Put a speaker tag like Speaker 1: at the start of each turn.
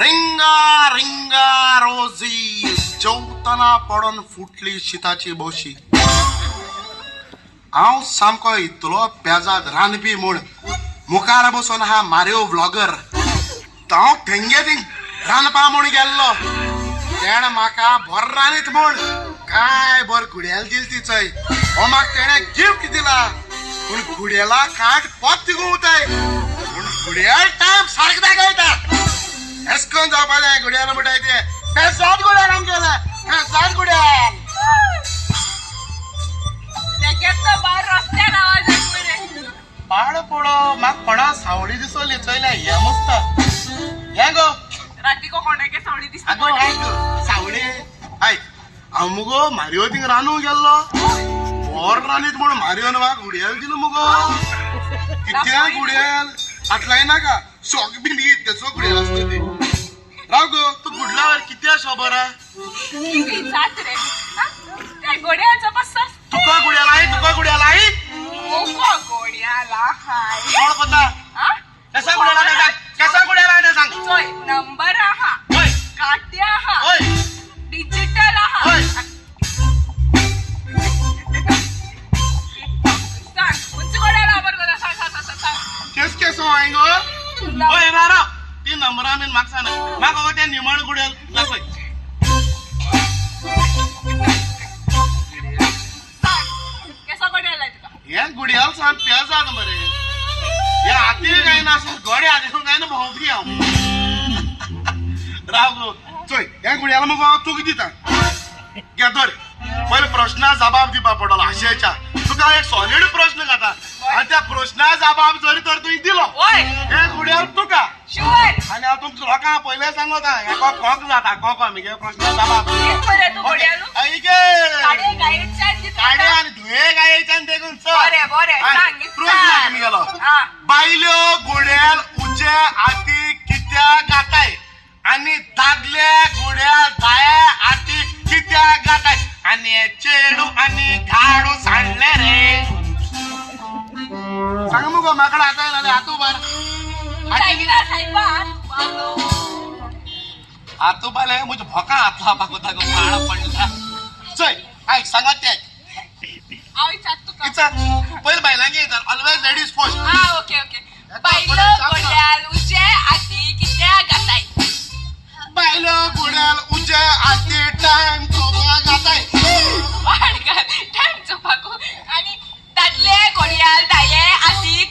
Speaker 1: रिंगा रिंगा रोजी जेवताना पडून फुटली शिताची भोशी. हांव सामको इतलो पेजाद रांदपी म्हूण मुखार बसून हा मारिओ व्लॉगर. हांव थंगे थिंग रांदपा म्हूण गेल्लो. तेणे म्हाका बरो रांदीत म्हूण काय बर घुड्याल दिली ती चोय. हो म्हाका तेणे गिफ्ट दिला पूण घुड्याला काट पोत तिगोवताय पूण घुड्याल टायम सारको दाखयता. एसकोन जावपा जाय घुड्याल म्हणटाय ते पेजाद घुड्याल आमगेले पेजाद घुड्याल. पाड पडो म्हाका कोणा सावळी दिसली चोयल्या हे मस्त हे गो
Speaker 2: रातिको कोणाके सावळी दिसता.
Speaker 1: अगो हाय सावळे हाय हांव मुगो मारिओ थिंग रानू गेल्लो. बोर रानीत म्हूण मारिओन म्हाका घुड्याल दिलो मुगो. कित्याक घुड्याल आटलाय नाका शॉक बी न्ही तेचो घुड्याल आसता ते. राव गो तू गुडलावर कित्या शोबरा
Speaker 2: जात रे त्या घोड्याचा बसा.
Speaker 1: तुका घुड्याल आई तुका घुड्याल आई
Speaker 2: ओको घोड्याला हाय
Speaker 1: कोण पता कसा घुड्याल आहे सांग कसा घुड्याल आहे सांग.
Speaker 2: चोय नंबर आहा
Speaker 1: होय
Speaker 2: काट्या आहा
Speaker 1: होय
Speaker 2: डिजिटल आहा.
Speaker 1: होय
Speaker 2: सांग उंच घोड्याला बरोबर सांग.
Speaker 1: केस केस आएंगो होय रारा ती नंबरा बीन म्हाका सांग म्हाका हो त्या निमण घुड्याल दाखय.
Speaker 2: केसा घोड्याला तुका
Speaker 1: हे घुड्याल सांग पेजाद मरे. हे हाती काय ना असं गोड्या देखून काय ना भोंवती हांव. राव गो चोय हे घुड्याला मग हांव चूक दिता. घे धर पयले प्रश्ना जबाब दिवपा पडलो आशेच्या. तुका एक सॉलिड प्रश्न घाता आनी त्या प्रश्ना जबाब जरी तर तुवें दिलो
Speaker 2: ओय
Speaker 1: हे घुड्याल तुका.
Speaker 2: शुअर
Speaker 1: आनी हांव तुमकां लोकांक पयले सांगता हेको खोक जाता खोको आमगे प्रश्न जबाब.
Speaker 2: एक बरे तू घोड्यालो काडे गायेच्यान दिता.
Speaker 1: काडे आनी धुये गायेच्यान देखून
Speaker 2: बरे बरे सांग
Speaker 1: प्रश्न आमी गेलो.
Speaker 2: हा
Speaker 1: बायल्यो घोड्याल उजे हाती कित्याक गाताय आनी दादले घोड्याल दाये हाती कित्याक गाताय आनी चेडू आनी घाडू सांडले रे. सांग मुगो म्हाका हाताय नाल्या हातू बार
Speaker 2: सायबा सायबा
Speaker 1: हातू बाले म्हज्या भोका हात लावपाक वता गो पाळ पडला. चय आयक सांगात ते
Speaker 2: हांव विचारत तुका.
Speaker 1: विचार पयले बायलांगे विचार ऑलवेज लेडीज फर्स्ट.
Speaker 2: हा ओके ओके बायलो घोड्याल उजे हाती कित्याक गाताय.
Speaker 1: बायलो घोड्याल उजे हाती टाइम चोपाक गाताय.
Speaker 2: वाडकार टाइम चोपाकू आनी दादले घोड्याल दाये हाती